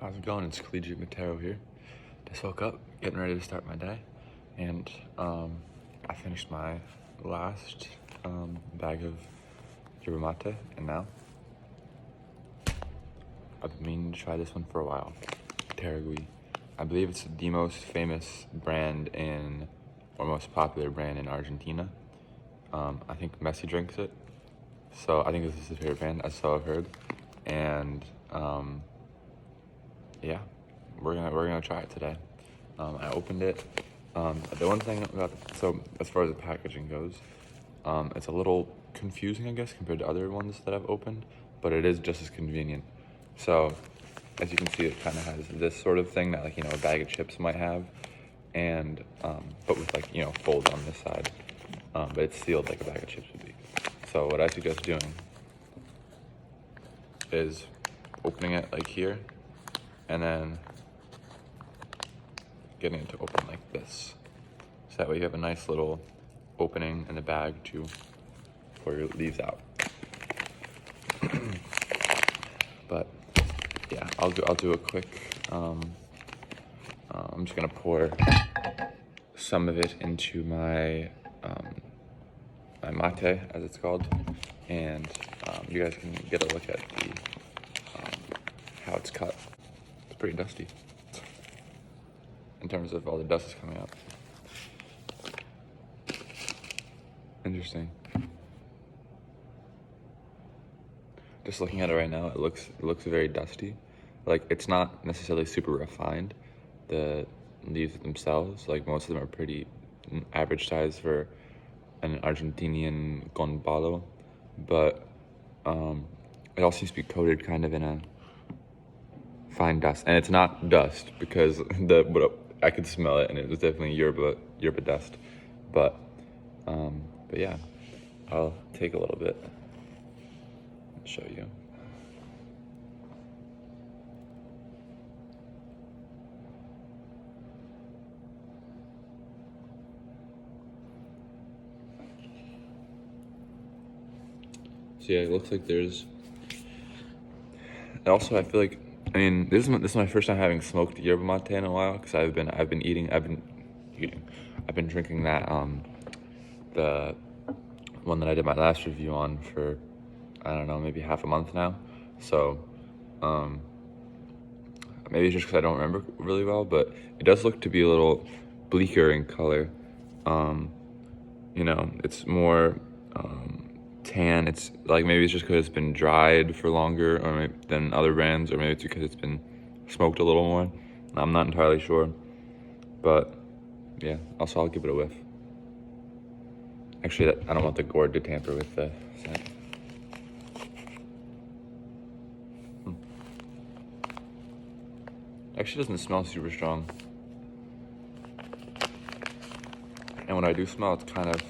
How's it going? It's Collegiate Matero here. Just woke up, getting ready to start my day, and I finished my last bag of yerba mate, and now I've been meaning to try this one for a while. Taragui. I believe it's the most famous brand or most popular brand in Argentina. I think Messi drinks it, so I think this is his favorite brand, so I've heard, and yeah, we're gonna try it today. I opened it. The one thing so as far as the packaging goes, it's a little confusing, I guess, compared to other ones that I've opened, but it is just as convenient. So as you can see, it kind of has this sort of thing that, like, a bag of chips might have, and but with, like, folds on this side, but it's sealed like a bag of chips would be. So what I suggest doing is opening it like here, and then getting it to open like this. So that way you have a nice little opening in the bag to pour your leaves out. But yeah, I'll do a quick. I'm just gonna pour some of it into my my mate, as it's called, and you guys can get a look at the how it's cut. It's pretty dusty in terms of all the dust is coming out. Interesting. Just looking at it right now, it looks very dusty. Like, it's not necessarily super refined. The leaves themselves, like, most of them are pretty average size for an Argentinian gonbalo, but it all seems to be coated kind of in a fine dust, and it's not dust because I could smell it, and it was definitely yerba dust, but yeah, I'll take a little bit and show you. So yeah, it looks like there's. Also, I feel like, this is my first time having smoked yerba mate in a while, because I've been drinking that the one that I did my last review on for, I don't know, maybe half a month now. So maybe it's just because I don't remember really well, but it does look to be a little bleaker in color. It's more tan. It's like, maybe it's just because it's been dried for longer, or than other brands, or maybe it's because it's been smoked a little more. I'm not entirely sure, but yeah. Also, I'll give it a whiff. Actually, I don't want the gourd to tamper with the scent. Actually, doesn't smell super strong. And when I do smell, it's kind of,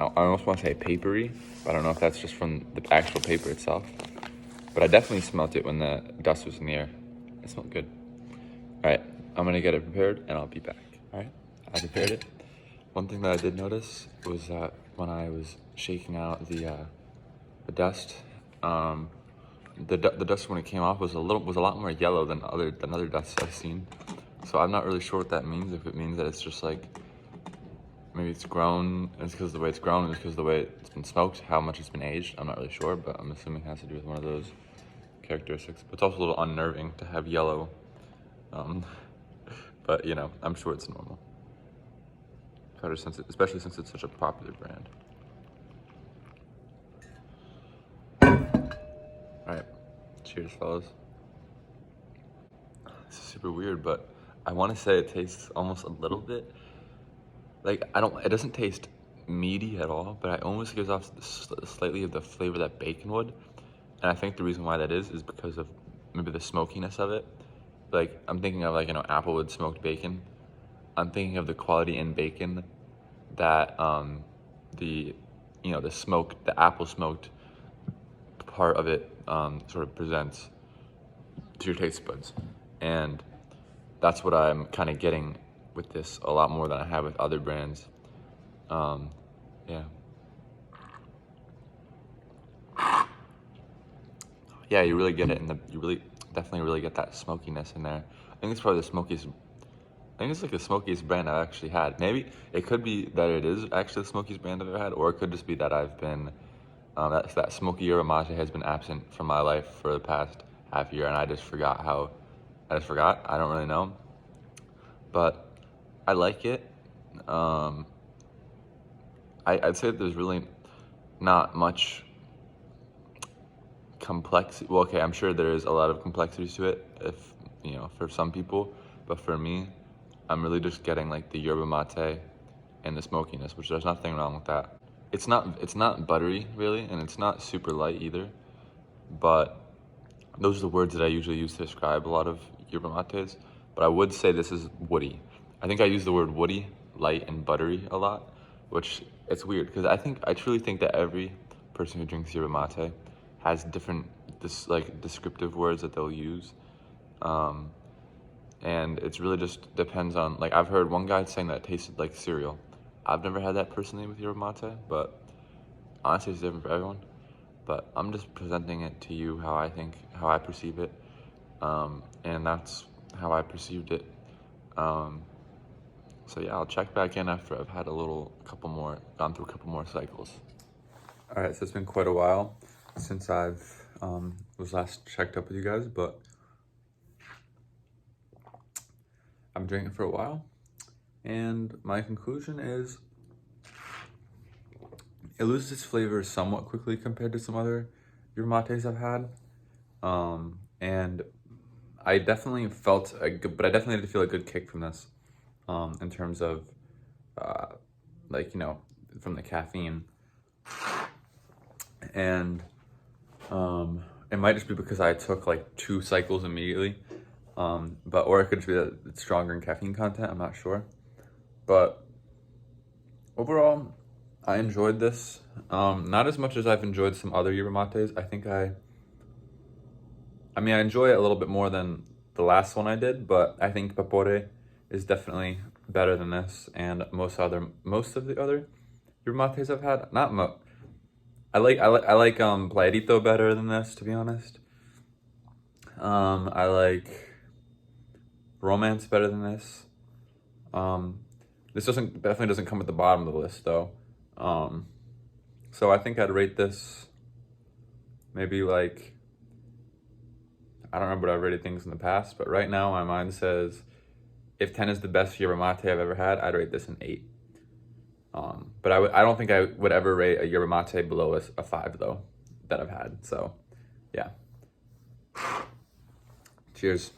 I almost want to say papery, but I don't know if that's just from the actual paper itself. But I definitely smelt it when the dust was in the air. It smelled good. All right, I'm gonna get it prepared, and I'll be back. All right, I prepared it. One thing that I did notice was that when I was shaking out the dust, the dust when it came off was a lot more yellow than other dusts I've seen. So I'm not really sure what that means. If it means that it's just like, maybe it's grown, and it's because of the way it's grown, and it's because of the way it's been smoked, how much it's been aged. I'm not really sure, but I'm assuming it has to do with one of those characteristics. But it's also a little unnerving to have yellow. But I'm sure it's normal. Especially since it's such a popular brand. All right, cheers, fellas. This is super weird, but I want to say it tastes almost a little bit like, it doesn't taste meaty at all, but it almost gives off slightly of the flavor that bacon would. And I think the reason why that is because of maybe the smokiness of it. Like, I'm thinking of, like, applewood smoked bacon. I'm thinking of the quality in bacon that the apple smoked part of it sort of presents to your taste buds. And that's what I'm kind of getting with this a lot more than I have with other brands. Yeah. Yeah, you really get it you really Definitely really get that smokiness in there. I think it's probably the smokiest. I think it's like the smokiest brand I've actually had. Maybe it could be that it is actually the smokiest brand I've ever had, or it could just be that I've been that smoky yerba mate has been absent from my life for the past half year, and I just forgot how. I just forgot. I don't really know, but I like it. Um, I'd say there's really not much complexity. Well, okay, I'm sure there is a lot of complexities to it, if for some people, but for me, I'm really just getting like the yerba mate and the smokiness, which there's nothing wrong with that. It's not buttery really, and it's not super light either, but those are the words that I usually use to describe a lot of yerba mates. But I would say this is woody. I think I use the word woody, light, and buttery a lot, which it's weird because I truly think that every person who drinks yerba mate has different descriptive words that they'll use. And it's really just depends on, like, I've heard one guy saying that it tasted like cereal. I've never had that personally with yerba mate, but honestly it's different for everyone. But I'm just presenting it to you how I perceive it, and that's how I perceived it. So yeah, I'll check back in after I've had gone through a couple more cycles. All right, so it's been quite a while since I've was last checked up with you guys, but I've been drinking for a while, and my conclusion is it loses its flavor somewhat quickly compared to some other yerba mates I've had. And I definitely felt but I definitely did feel a good kick from this, in terms of, from the caffeine. And it might just be because I took like 2 cycles immediately, or it could just be that it's stronger in caffeine content. I'm not sure, but overall, I enjoyed this. Not as much as I've enjoyed some other yerba mates. I enjoy it a little bit more than the last one I did, but I think Vapore is definitely better than this and most of the other yerba mates I've had. I like Playerito better than this, to be honest. I like Romance better than this. This definitely doesn't come at the bottom of the list though. So I think I'd rate this maybe like, I don't remember what I've rated things in the past, but right now my mind says if 10 is the best yerba mate I've ever had, I'd rate this an 8. But I don't think I would ever rate a yerba mate below a 5 though, that I've had. So yeah. Cheers.